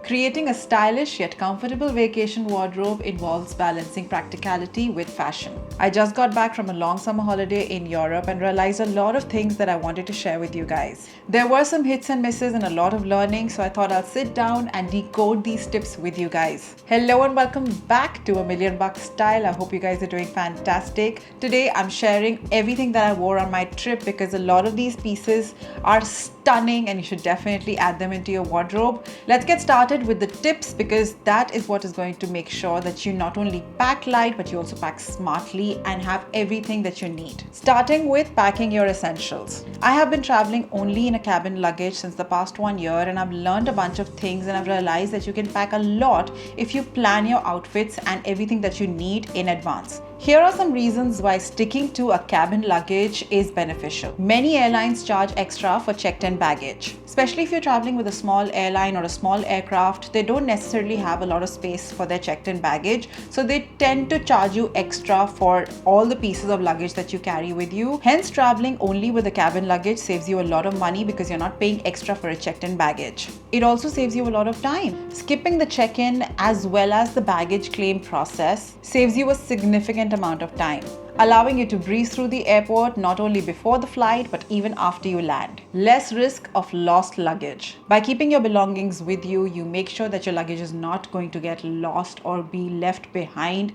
Creating a stylish yet comfortable vacation wardrobe involves balancing practicality with fashion. I just got back from a long summer holiday in Europe and realized a lot of things that I wanted to share with you guys. There were some hits and misses and a lot of learning, so I thought I'll sit down and decode these tips with you guys. Hello and welcome back to A Million Bucks Style. I hope you guys are doing fantastic. Today I'm sharing everything that I wore on my trip because a lot of these pieces are stunning and you should definitely add them into your wardrobe. Let's get started with the tips because that is what is going to make sure that you not only pack light but you also pack smartly and have everything that you need. Starting with packing your essentials. I have been traveling only in a cabin luggage since the past 1 year and I've learned a bunch of things and I've realized that you can pack a lot if you plan your outfits and everything that you need in advance. Here are some reasons why sticking to a cabin luggage is beneficial. Many airlines charge extra for checked-in baggage. Especially if you're traveling with a small airline or a small aircraft, they don't necessarily have a lot of space for their checked-in baggage, so they tend to charge you extra for all the pieces of luggage that you carry with you. Hence, traveling only with a cabin luggage saves you a lot of money because you're not paying extra for a checked-in baggage. It also saves you a lot of time. Skipping the check-in as well as the baggage claim process saves you a significant amount of time, allowing you to breeze through the airport not only before the flight but even after you land. Less risk of lost luggage. By keeping your belongings with you, you make sure that your luggage is not going to get lost or be left behind,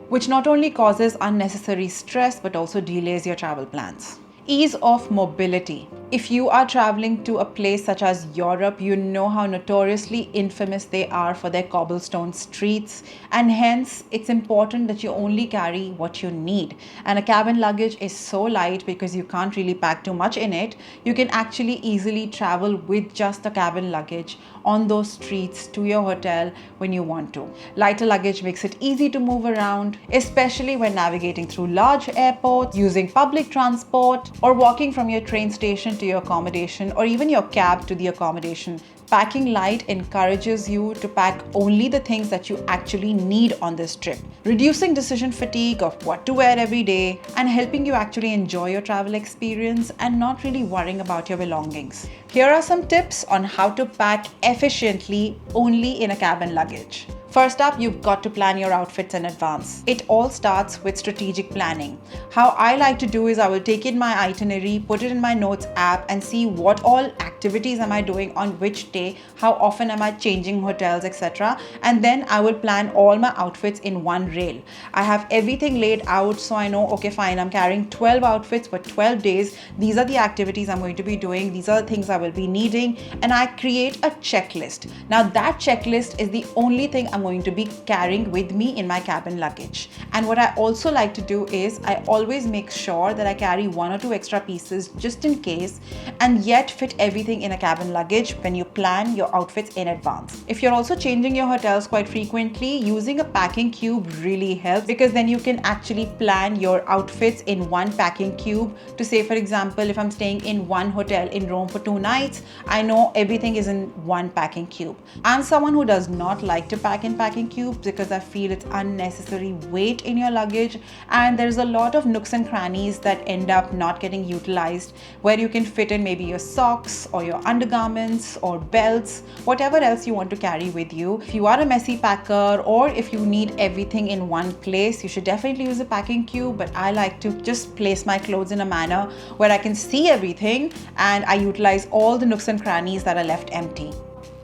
which not only causes unnecessary stress but also delays your travel plans. Ease of mobility. If you are traveling to a place such as Europe, you know how notoriously infamous they are for their cobblestone streets, and hence it's important that you only carry what you need. And a cabin luggage is so light because you can't really pack too much in it. You can actually easily travel with just a cabin luggage on those streets to your hotel when you want to. Lighter luggage makes it easy to move around, especially when navigating through large airports, using public transport, or walking from your train station to your accommodation or even your cab to the accommodation. Packing light encourages you to pack only the things that you actually need on this trip, reducing decision fatigue of what to wear every day and helping you actually enjoy your travel experience and not really worrying about your belongings. Here are some tips on how to pack efficiently only in a cabin luggage. First up, you've got to plan your outfits in advance. It all starts with strategic planning. How I like to do is I will take in my itinerary, put it in my notes app and see what all activities am I doing on which day, how often am I changing hotels, etc. And then I will plan all my outfits in one rail. I have everything laid out so I know, okay, fine, I'm carrying 12 outfits for 12 days. These are the activities I'm going to be doing. These are the things I will be needing. And I create a checklist. Now that checklist is the only thing I'm going to be carrying with me in my cabin luggage. And what I also like to do is I always make sure that I carry 1 or 2 extra pieces just in case and yet fit everything in a cabin luggage when you plan your outfits in advance. If you're also changing your hotels quite frequently, using a packing cube really helps because then you can actually plan your outfits in one packing cube to say, for example, if I'm staying in one hotel in Rome for 2 nights, I know everything is in one packing cube. I'm someone who does not like to pack in packing cubes because I feel it's unnecessary weight in your luggage and there's a lot of nooks and crannies that end up not getting utilized where you can fit in maybe your socks or your undergarments or belts, whatever else you want to carry with you. If you are a messy packer or if you need everything in one place, you should definitely use a packing cube, but I like to just place my clothes in a manner where I can see everything and I utilize all the nooks and crannies that are left empty.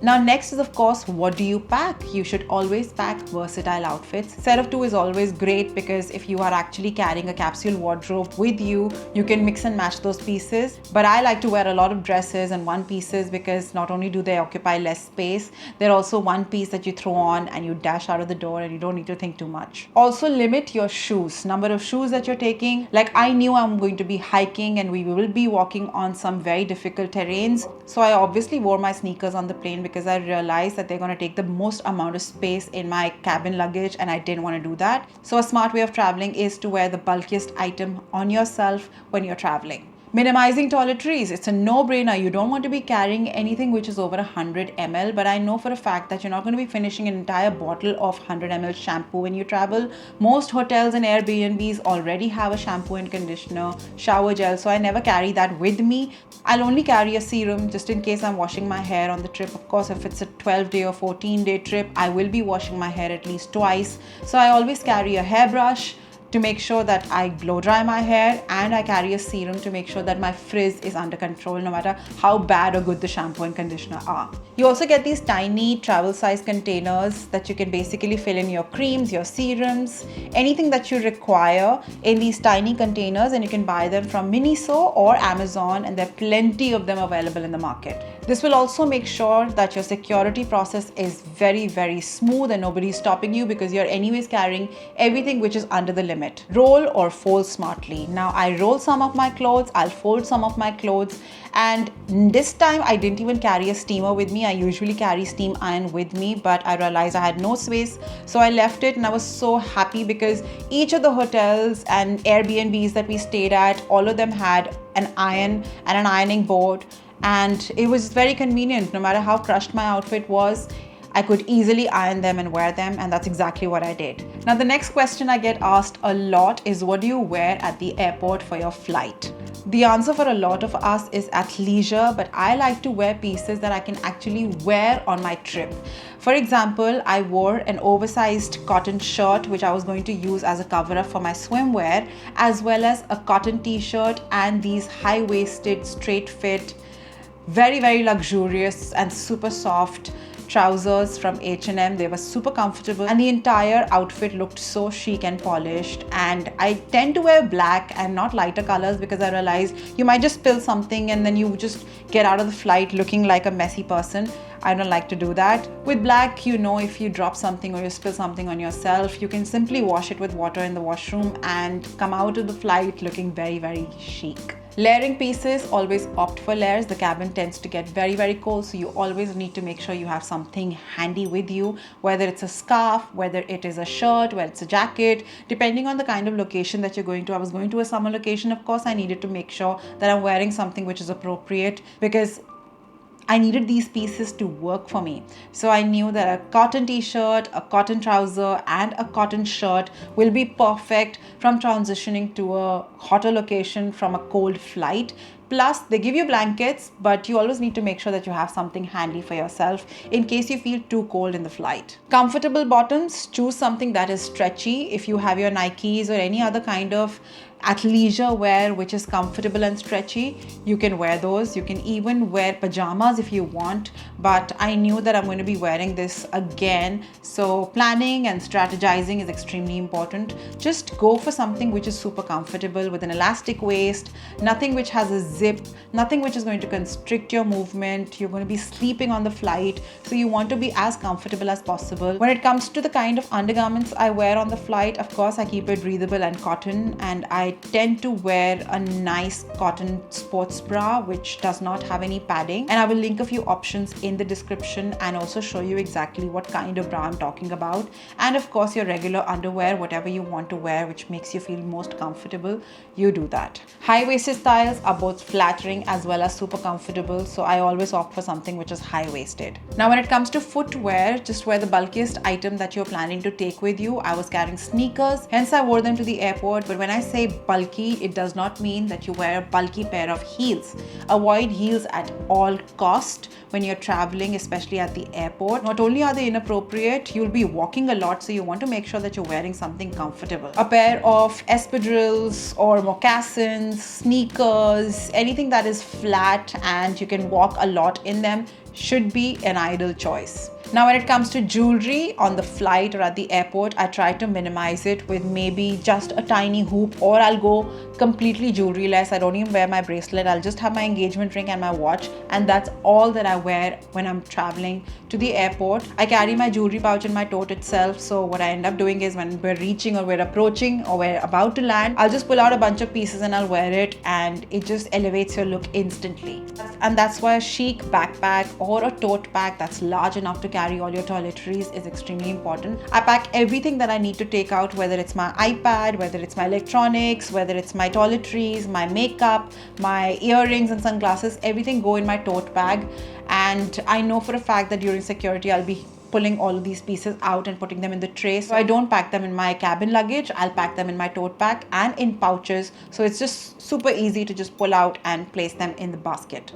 Now next is of course, what do you pack? You should always pack versatile outfits. Set of 2 is always great because if you are actually carrying a capsule wardrobe with you, you can mix and match those pieces. But I like to wear a lot of dresses and one pieces because not only do they occupy less space, they're also one piece that you throw on and you dash out of the door and you don't need to think too much. Also limit your shoes, number of shoes that you're taking. Like I knew I'm going to be hiking and we will be walking on some very difficult terrains. So I obviously wore my sneakers on the plane because I realized that they're going to take the most amount of space in my cabin luggage and I didn't want to do that. So a smart way of traveling is to wear the bulkiest item on yourself when you're traveling. Minimizing toiletries, it's a no-brainer. You don't want to be carrying anything which is over 100 ml, but I know for a fact that you're not going to be finishing an entire bottle of 100 ml shampoo when you travel. Most hotels and Airbnbs already have a shampoo and conditioner, shower gel, so I never carry that with me. I'll only carry a serum just in case I'm washing my hair on the trip. Of course, if it's a 12-day or 14-day trip, I will be washing my hair at least twice. So I always carry a hairbrush to make sure that I blow dry my hair, and I carry a serum to make sure that my frizz is under control no matter how bad or good the shampoo and conditioner are. You also get these tiny travel size containers that you can basically fill in your creams, your serums, anything that you require in these tiny containers, and you can buy them from Miniso or Amazon, and there are plenty of them available in the market. This will also make sure that your security process is very, very smooth and nobody's stopping you because you're anyways carrying everything which is under the limit. Roll or fold smartly. Now I roll some of my clothes, I'll fold some of my clothes, and this time I didn't even carry a steamer with me. I usually carry steam iron with me, but I realized I had no space, so I left it, and I was so happy because each of the hotels and Airbnbs that we stayed at, all of them had an iron and an ironing board. And it was very convenient. No matter how crushed my outfit was, I could easily iron them and wear them, and that's exactly what I did. Now the next question I get asked a lot is, what do you wear at the airport for your flight? The answer for a lot of us is athleisure, but I like to wear pieces that I can actually wear on my trip. For example, I wore an oversized cotton shirt which I was going to use as a cover-up for my swimwear, as well as a cotton t-shirt and these high-waisted straight fit, very, very luxurious and super soft trousers from H&M. They were super comfortable, and the entire outfit looked so chic and polished. And I tend to wear black and not lighter colors because I realized you might just spill something and then you just get out of the flight looking like a messy person. I don't like to do that. With black, you know, if you drop something or you spill something on yourself, you can simply wash it with water in the washroom and come out of the flight looking very, very chic. Layering pieces, always opt for layers. The cabin tends to get very, very cold, so you always need to make sure you have something handy with you, whether it's a scarf, whether it is a shirt, whether it's a jacket, depending on the kind of location that you're going to. I was going to a summer location, of course. I needed to make sure that I'm wearing something which is appropriate because I needed these pieces to work for me. So I knew that a cotton t-shirt, a cotton trouser, and a cotton shirt will be perfect from transitioning to a hotter location from a cold flight. Plus, they give you blankets, but you always need to make sure that you have something handy for yourself in case you feel too cold in the flight. Comfortable bottoms, choose something that is stretchy. If you have your Nikes or any other kind of athleisure wear which is comfortable and stretchy, you can wear those. You can even wear pajamas if you want, but I knew that I'm going to be wearing this again, so planning and strategizing is extremely important. Just go for something which is super comfortable with an elastic waist, nothing which has a zip, nothing which is going to constrict your movement. You're going to be sleeping on the flight, so you want to be as comfortable as possible. When it comes to the kind of undergarments I wear on the flight, of course I keep it breathable and cotton, and I tend to wear a nice cotton sports bra which does not have any padding, and I will link a few options in the description and also show you exactly what kind of bra I'm talking about. And of course your regular underwear, whatever you want to wear which makes you feel most comfortable, you do that. High-waisted styles are both flattering as well as super comfortable, so I always opt for something which is high-waisted. Now when it comes to footwear, just wear the bulkiest item that you're planning to take with you. I was carrying sneakers, hence I wore them to the airport, but when I say bulky, it does not mean that you wear a bulky pair of heels. Avoid heels at all cost when you're traveling, especially at the airport. Not only are they inappropriate, you'll be walking a lot, so you want to make sure that you're wearing something comfortable. A pair of espadrilles or moccasins, sneakers, anything that is flat and you can walk a lot in them should be an ideal choice. Now when it comes to jewelry on the flight or at the airport, I try to minimize it with maybe just a tiny hoop, or I'll go completely jewelry-less. I don't even wear my bracelet. I'll just have my engagement ring and my watch, and that's all that I wear when I'm traveling to the airport. I carry my jewelry pouch in my tote itself, so what I end up doing is when we're reaching or we're approaching or we're about to land, I'll just pull out a bunch of pieces and I'll wear it, and it just elevates your look instantly. And that's why a chic backpack or a tote bag that's large enough to carry carry all your toiletries is extremely important. I pack everything that I need to take out, whether it's my iPad, whether it's my electronics, whether it's my toiletries, my makeup, my earrings and sunglasses, everything go in my tote bag. And I know for a fact that during security, I'll be pulling all of these pieces out and putting them in the tray. So I don't pack them in my cabin luggage. I'll pack them in my tote bag and in pouches. So it's just super easy to just pull out and place them in the basket.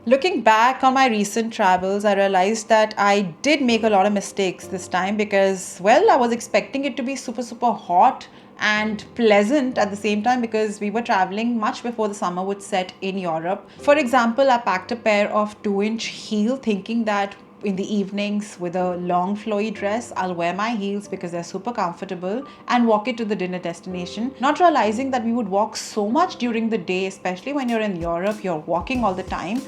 Looking back on my recent travels, I realized that I did make a lot of mistakes this time because, well, I was expecting it to be super, super hot and pleasant at the same time because we were traveling much before the summer would set in Europe. For example, I packed a pair of 2-inch heel thinking that in the evenings with a long flowy dress, I'll wear my heels because they're super comfortable and walk it to the dinner destination, not realizing that we would walk so much during the day, especially when you're in Europe, you're walking all the time.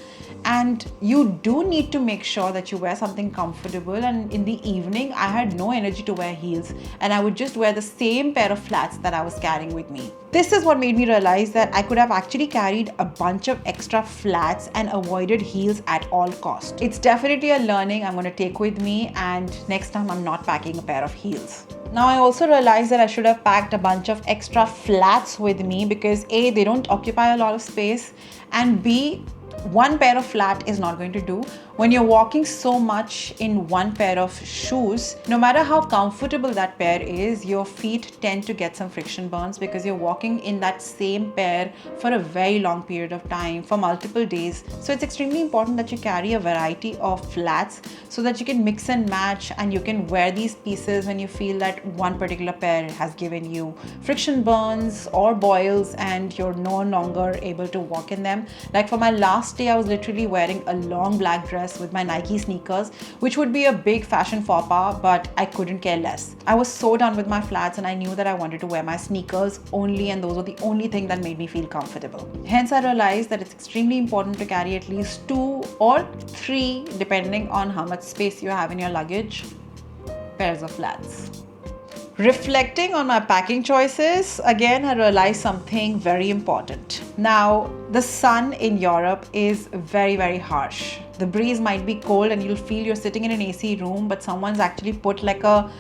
And you do need to make sure that you wear something comfortable. And in the evening, I had no energy to wear heels and I would just wear the same pair of flats that I was carrying with me. This is what made me realize that I could have actually carried a bunch of extra flats and avoided heels at all costs. It's definitely a learning I'm going to take with me, and next time I'm not packing a pair of heels. Now I also realized that I should have packed a bunch of extra flats with me because A, they don't occupy a lot of space, and B, one pair of flat is not going to do. When you're walking so much in one pair of shoes, no matter how comfortable that pair is, your feet tend to get some friction burns because you're walking in that same pair for a very long period of time, for multiple days. So it's extremely important that you carry a variety of flats so that you can mix and match and you can wear these pieces when you feel that one particular pair has given you friction burns or boils and you're no longer able to walk in them. Like for my last day, I was literally wearing a long black dress with my Nike sneakers, which would be a big fashion faux pas, but I couldn't care less. I was so done with my flats and I knew that I wanted to wear my sneakers only, and those were the only thing that made me feel comfortable. Hence, I realized that it's extremely important to carry at least 2 or 3, depending on how much space you have in your luggage, pairs of flats. Reflecting on my packing choices, again, I realized something very important. Now, the sun in Europe is very, very harsh. The breeze might be cold and you'll feel you're sitting in an AC room, but someone's actually put like a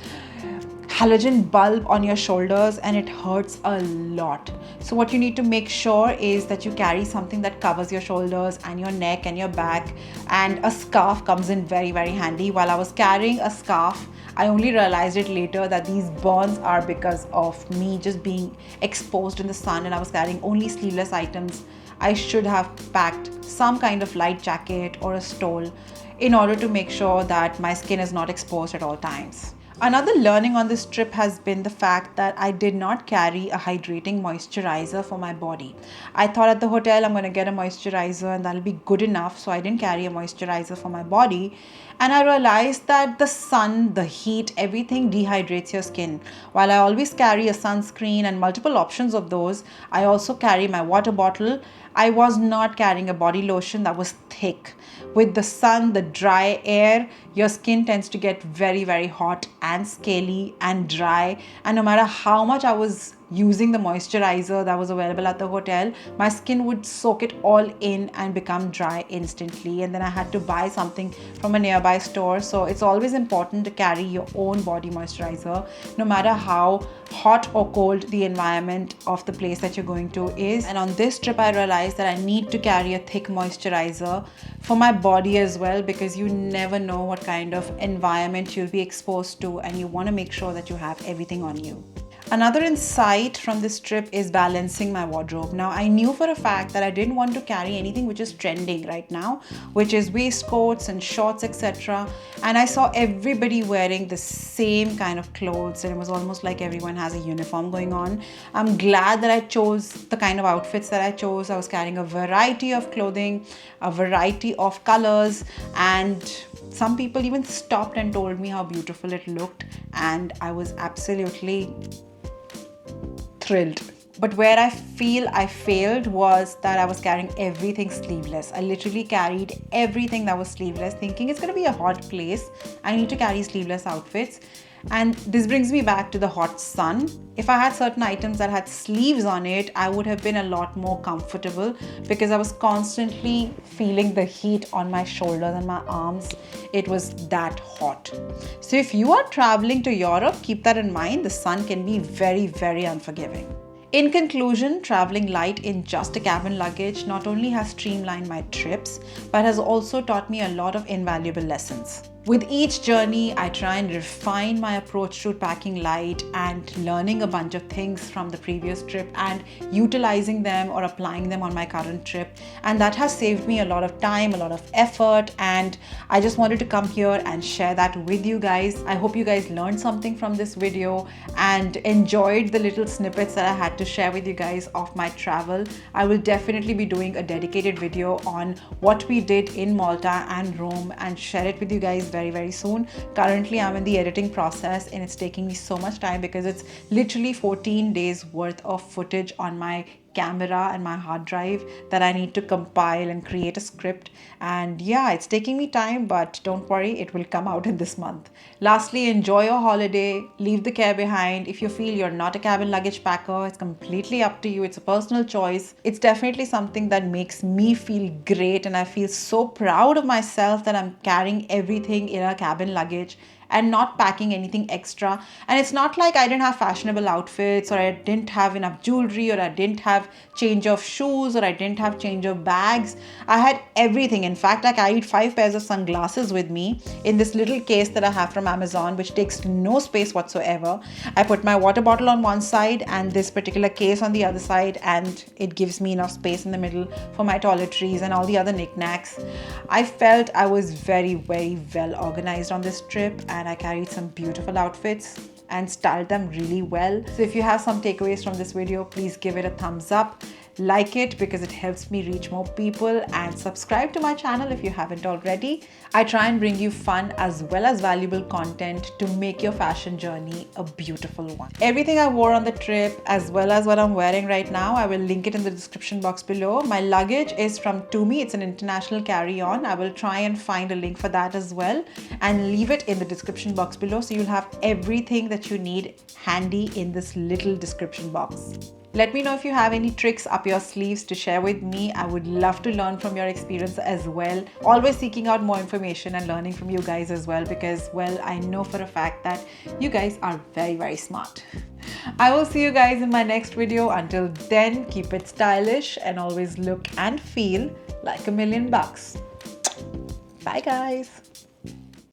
halogen bulb on your shoulders and it hurts a lot. So what you need to make sure is that you carry something that covers your shoulders and your neck and your back, and a scarf comes in very, very handy. While I was carrying a scarf, I only realized it later that these burns are because of me just being exposed in the sun and I was carrying only sleeveless items. I should have packed some kind of light jacket or a stole in order to make sure that my skin is not exposed at all times. Another learning on this trip has been the fact that I did not carry a hydrating moisturizer for my body. I thought at the hotel I'm going to get a moisturizer and that'll be good enough, so I didn't carry a moisturizer for my body. And I realized that the sun, the heat, everything dehydrates your skin. While I always carry a sunscreen and multiple options of those, I also carry my water bottle. I was not carrying a body lotion that was thick. With the sun, the dry air, your skin tends to get very, very hot and scaly and dry. And no matter how much I was using the moisturizer that was available at the hotel, my skin would soak it all in and become dry instantly. And then I had to buy something from a nearby store. So it's always important to carry your own body moisturizer, no matter how hot or cold the environment of the place that you're going to is. And on this trip, I realized that I need to carry a thick moisturizer for my body as well, because you never know what kind of environment you'll be exposed to, and you want to make sure that you have everything on you. Another insight from this trip is balancing my wardrobe. Now, I knew for a fact that I didn't want to carry anything which is trending right now, which is waistcoats and shorts, etc. And I saw everybody wearing the same kind of clothes, and it was almost like everyone has a uniform going on. I'm glad that I chose the kind of outfits that I chose. I was carrying a variety of clothing, a variety of colors, and some people even stopped and told me how beautiful it looked, and I was absolutely thrilled. But where I feel I failed was that I was carrying everything sleeveless. I literally carried everything that was sleeveless, thinking it's going to be a hot place. I need to carry sleeveless outfits. And this brings me back to the hot sun. If I had certain items that had sleeves on it, I would have been a lot more comfortable because I was constantly feeling the heat on my shoulders and my arms. It was that hot. So if you are traveling to Europe, keep that in mind. The sun can be very, very unforgiving. In conclusion, traveling light in just a cabin luggage not only has streamlined my trips, but has also taught me a lot of invaluable lessons. With each journey, I try and refine my approach to packing light and learning a bunch of things from the previous trip and utilizing them or applying them on my current trip. And that has saved me a lot of time, a lot of effort, and I just wanted to come here and share that with you guys. I hope you guys learned something from this video and enjoyed the little snippets that I had to share with you guys of my travel. I will definitely be doing a dedicated video on what we did in Malta and Rome and share it with you guys very, very soon. Currently, I'm in the editing process and it's taking me so much time because it's literally 14 days worth of footage on my camera and my hard drive that I need to compile and create a script. And yeah, it's taking me time, but don't worry, it will come out in this month. Lastly, enjoy your holiday, leave the care behind. If you feel you're not a cabin luggage packer, it's completely up to you. It's a personal choice. It's definitely something that makes me feel great, and I feel so proud of myself that I'm carrying everything in a cabin luggage and not packing anything extra. And it's not like I didn't have fashionable outfits, or I didn't have enough jewelry, or I didn't have change of shoes, or I didn't have change of bags. I had everything. In fact, I carried 5 pairs of sunglasses with me in this little case that I have from Amazon, which takes no space whatsoever. I put my water bottle on one side and this particular case on the other side, and it gives me enough space in the middle for my toiletries and all the other knickknacks. I felt I was very, very well organized on this trip, and I carried some beautiful outfits and styled them really well. So if you have some takeaways from this video, please give it a thumbs up. Like it because it helps me reach more people, and subscribe to my channel if you haven't already. I try and bring you fun as well as valuable content to make your fashion journey a beautiful one. Everything I wore on the trip as well as what I'm wearing right now, I will link it in the description box below. My luggage is from Tumi. It's an international carry-on. I will try and find a link for that as well and leave it in the description box below, so you'll have everything that you need handy in this little description box. Let me know if you have any tricks up your sleeves to share with me. I would love to learn from your experience as well. Always seeking out more information and learning from you guys as well, because, well, I know for a fact that you guys are very, very smart. I will see you guys in my next video. Until then, keep it stylish and always look and feel like $1,000,000. Bye guys.